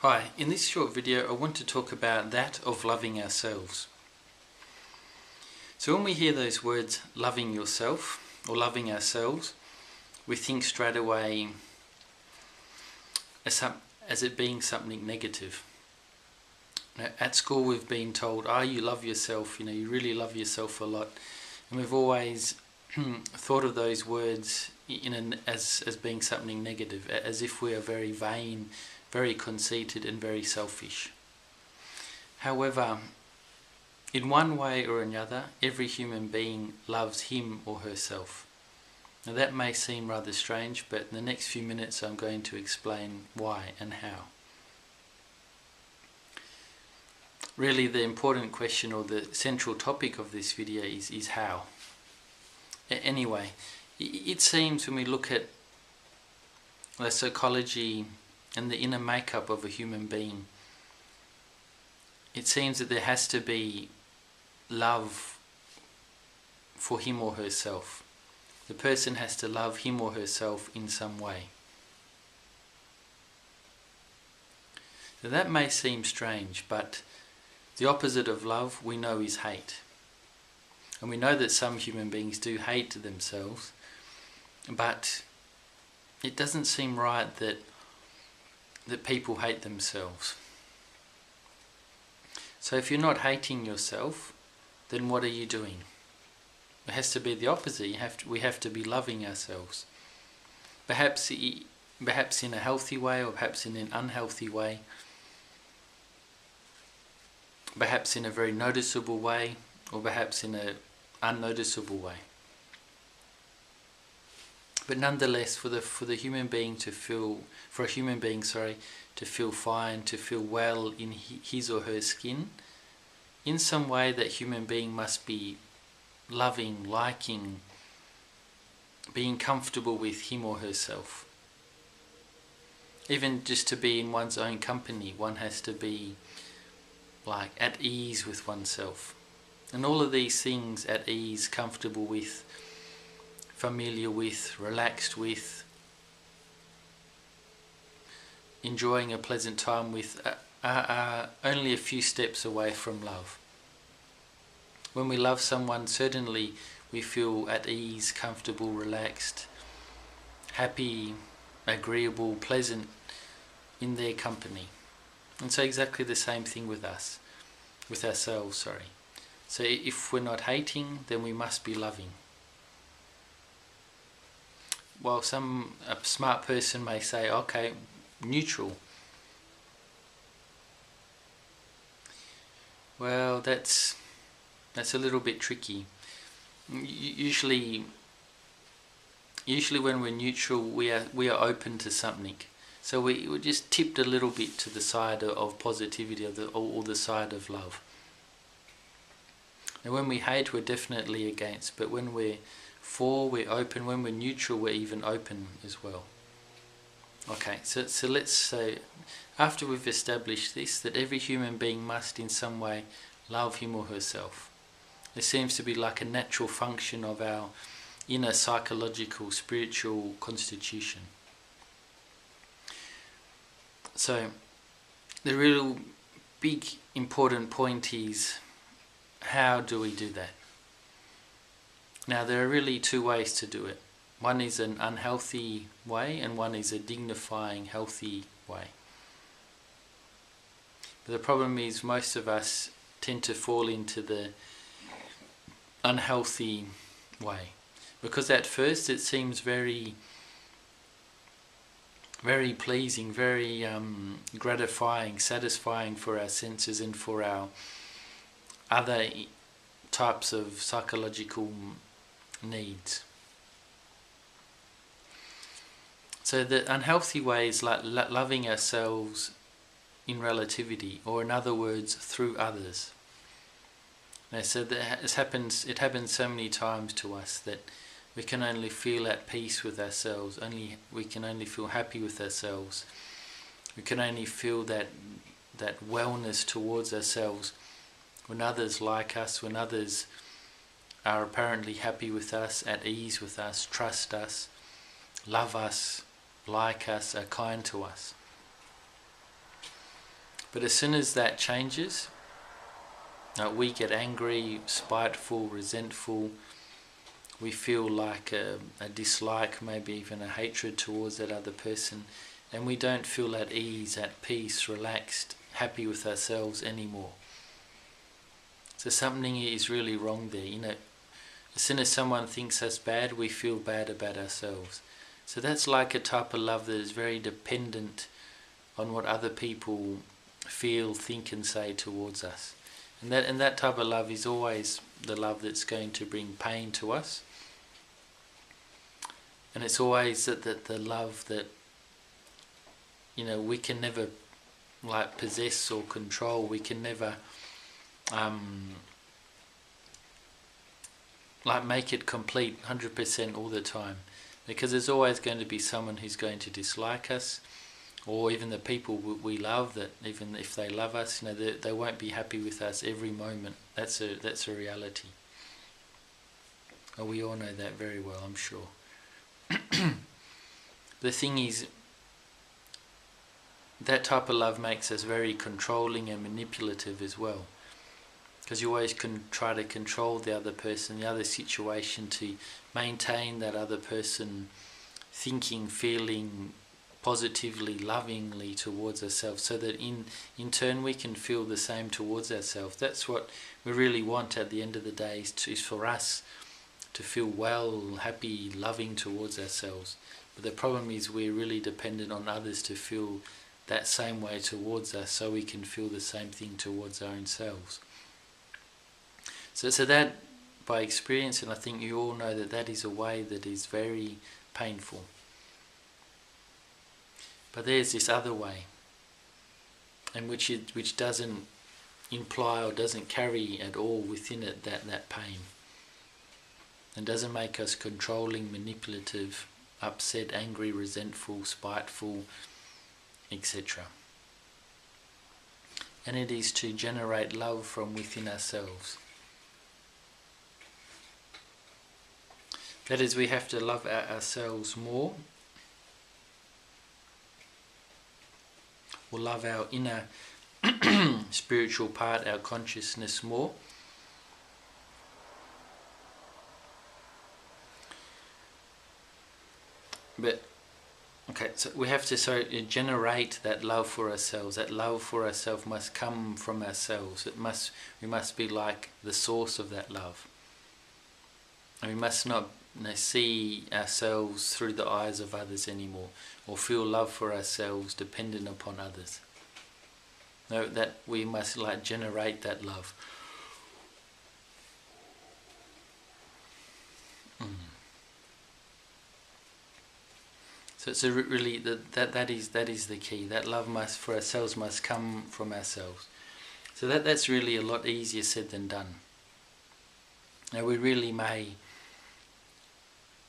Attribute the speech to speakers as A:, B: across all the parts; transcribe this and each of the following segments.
A: Hi, in this short video I want to talk about that of loving ourselves. So when we hear those words loving yourself or loving ourselves, we think straight away as it being something negative. Now, at school we've been told, you love yourself, you really love yourself a lot. And we've always thought of those words as being something negative, as if we are very vain, very conceited and very selfish. However, in one way or another, every human being loves him or herself. Now that may seem rather strange, but in the next few minutes I'm going to explain why and how. Really the important question or the central topic of this video is how. Anyway, it seems when we look at the psychology and the inner makeup of a human being, it seems that there has to be love for him or herself. The person has to love him or herself in some way. Now that may seem strange, but the opposite of love we know is hate. And we know that some human beings do hate themselves, but it doesn't seem right that people hate themselves. So if you're not hating yourself, then what are you doing? It has to be the opposite. We have to be loving ourselves. Perhaps in a healthy way, or perhaps in an unhealthy way. Perhaps in a very noticeable way, or perhaps in an unnoticeable way. But nonetheless, for a human being to feel fine, to feel well in his or her skin, in some way that human being must be loving, liking, being comfortable with him or herself. Even just to be in one's own company, one has to be at ease with oneself. And all of these things, at ease, comfortable with, familiar with, relaxed with, enjoying a pleasant time with, are only a few steps away from love. When we love someone, certainly we feel at ease, comfortable, relaxed, happy, agreeable, pleasant in their company. And so exactly the same thing with ourselves. So if we're not hating, then we must be loving. While a smart person may say, okay, neutral. Well, that's a little bit tricky. Usually when we're neutral, we are open to something. So we're just tipped a little bit to the side of positivity or the side of love. And when we hate, we're definitely against. But when we're for, we're open. When we're neutral, we're even open as well. Okay, so let's say, after we've established this, that every human being must in some way love him or herself. It seems to be like a natural function of our inner psychological, spiritual constitution. So the real big important point is, how do we do that? Now there are really two ways to do it. One is an unhealthy way and one is a dignifying, healthy way. But the problem is most of us tend to fall into the unhealthy way, because at first it seems very pleasing, very gratifying, satisfying for our senses and for our other types of psychological needs. So the unhealthy way is like loving ourselves in relativity, or in other words, through others. Now, so it happens so many times to us that we can only feel at peace with ourselves, we can only feel happy with ourselves, we can only feel that wellness towards ourselves when others like us, when others are apparently happy with us, at ease with us, trust us, love us, like us, are kind to us. But as soon as that changes, we get angry, spiteful, resentful. We feel like a dislike, maybe even a hatred towards that other person, and we don't feel at ease, at peace, relaxed, happy with ourselves anymore. So something is really wrong there. As soon as someone thinks us bad, we feel bad about ourselves. So that's like a type of love that is very dependent on what other people feel, think and say towards us. And that type of love is always the love that's going to bring pain to us. And it's always that the love that we can never possess or control. We can never make it complete 100% all the time, because there's always going to be someone who's going to dislike us, or even the people we love, that even if they love us, they won't be happy with us every moment. That's a reality. We all know that very well, I'm sure. The thing is, that type of love makes us very controlling and manipulative as well, because you always can try to control the other person, the other situation, to maintain that other person thinking, feeling positively, lovingly towards ourselves, so that in turn we can feel the same towards ourselves. That's what we really want at the end of the day, is for us to feel well, happy, loving towards ourselves. But the problem is we're really dependent on others to feel that same way towards us, so we can feel the same thing towards our own selves. So that, by experience, and I think you all know that is a way that is very painful. But there's this other way, and which doesn't imply or doesn't carry at all within it that pain, and doesn't make us controlling, manipulative, upset, angry, resentful, spiteful, etc. And it is to generate love from within ourselves. That is, we have to love ourselves more, or love our inner spiritual part, our consciousness, more. But so we have to generate that love for ourselves. That love for ourselves must come from ourselves. We must be like the source of that love. And we must not see ourselves through the eyes of others anymore, or feel love for ourselves dependent upon others. No, that we must generate that love. So really that is the key. That love for ourselves must come from ourselves. So that's really a lot easier said than done. Now we really may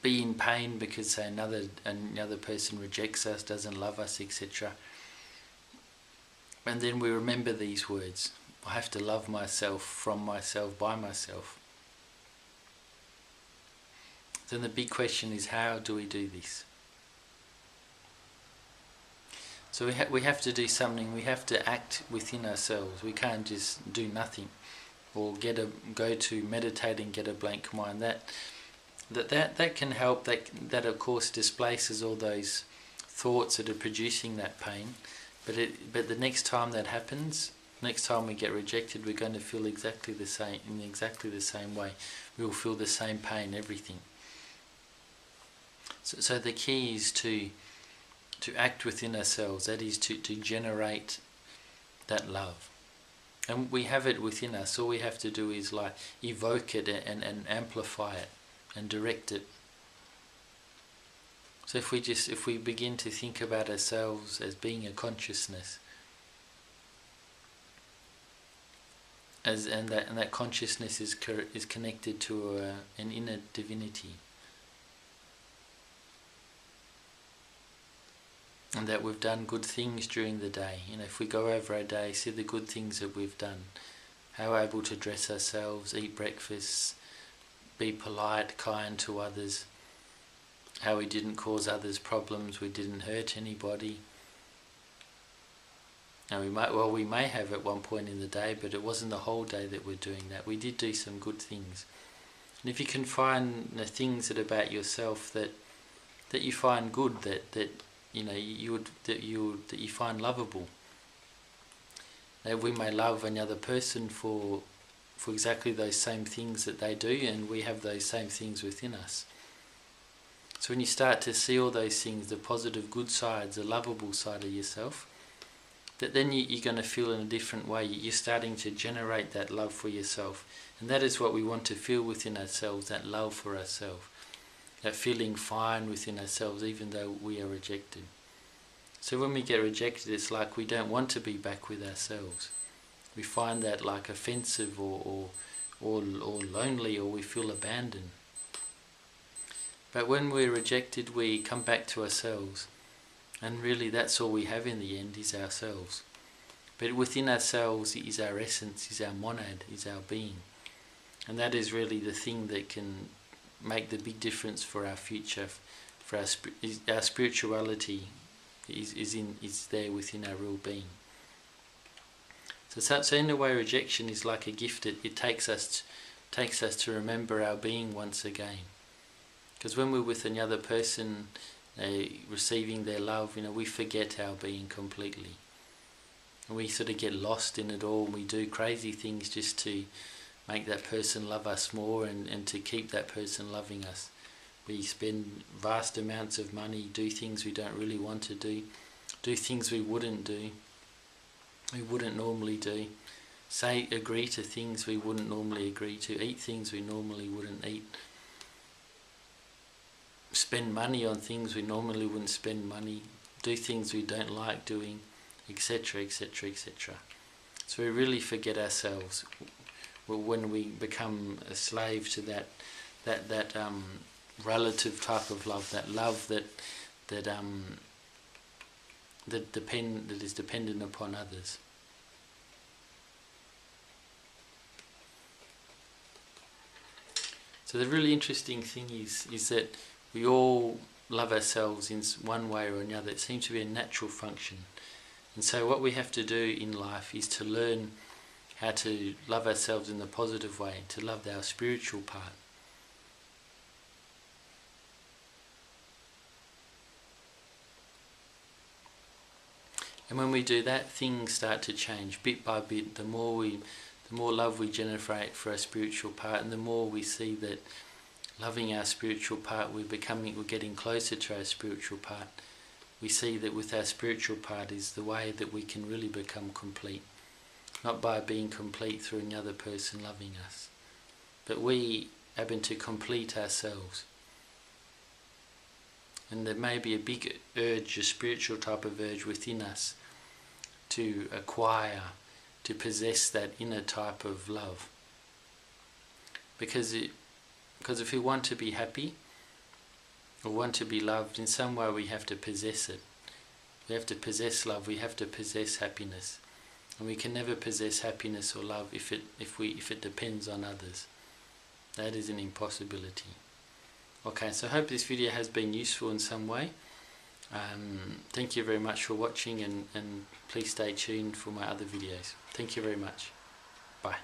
A: be in pain because, say, another person rejects us, doesn't love us, etc. And then we remember these words: I have to love myself, from myself, by myself. Then the big question is, how do we do this? So we have to do something. We have to act within ourselves. We can't just do nothing, or go to meditate and get a blank mind. That can help. That of course displaces all those thoughts that are producing that pain. But the next time that happens, next time we get rejected, we're going to feel exactly the same, in exactly the same way. We will feel the same pain, everything. So the key is to act within ourselves. That is to generate that love. And we have it within us. All we have to do is evoke it and amplify it and direct it. So if we begin to think about ourselves as being a consciousness, and that consciousness is connected to an inner divinity, and that we've done good things during the day. If we go over our day, see the good things that we've done, how we're able to dress ourselves, eat breakfast, be polite, kind to others, how we didn't cause others problems, we didn't hurt anybody, And we may have at one point in the day, but it wasn't the whole day that we're doing that. We did do some good things. And if you can find the things that about yourself that you find good, that you find lovable. That we may love another person for exactly those same things that they do, and we have those same things within us. So when you start to see all those things, the positive, good sides, the lovable side of yourself, that then you're going to feel in a different way. You're starting to generate that love for yourself. And that is what we want to feel within ourselves, that love for ourselves. That feeling fine within ourselves, even though we are rejected. So when we get rejected, it's like we don't want to be back with ourselves. We find that like offensive or lonely, or we feel abandoned. But when we're rejected, we come back to ourselves. And really that's all we have in the end, is ourselves. But within ourselves is our essence, is our monad, is our being. And that is really the thing that can make the big difference for our future, for our spirituality is there within our real being. So in a way, rejection is like a gift. It takes us to remember our being once again. Because when we're with another person, receiving their love, we forget our being completely. And we sort of get lost in it all, and we do crazy things just to make that person love us more, and to keep that person loving us. We spend vast amounts of money, do things we don't really want to do things we wouldn't normally do, agree to things we wouldn't normally agree to, eat things we normally wouldn't eat, spend money on things we normally wouldn't spend money, do things we don't like doing, etc, etc, etc. So we really forget ourselves when we become a slave to that relative type of love, that love that is dependent upon others. So the really interesting thing is that we all love ourselves in one way or another. It seems to be a natural function. And so what we have to do in life is to learn how to love ourselves in the positive way, to love our spiritual part. And when we do that, things start to change bit by bit. The more love we generate for our spiritual part, and the more we see that loving our spiritual part, we're getting closer to our spiritual part. We see that with our spiritual part is the way that we can really become complete. Not by being complete through another person loving us, but we happen to complete ourselves. And there may be a big urge, a spiritual type of urge within us to acquire, to possess that inner type of love. Because if we want to be happy, or want to be loved, in some way we have to possess it. We have to possess love, we have to possess happiness. And we can never possess happiness or love if it depends on others. That is an impossibility. Okay, so I hope this video has been useful in some way. Thank you very much for watching, and please stay tuned for my other videos. Thank you very much. Bye.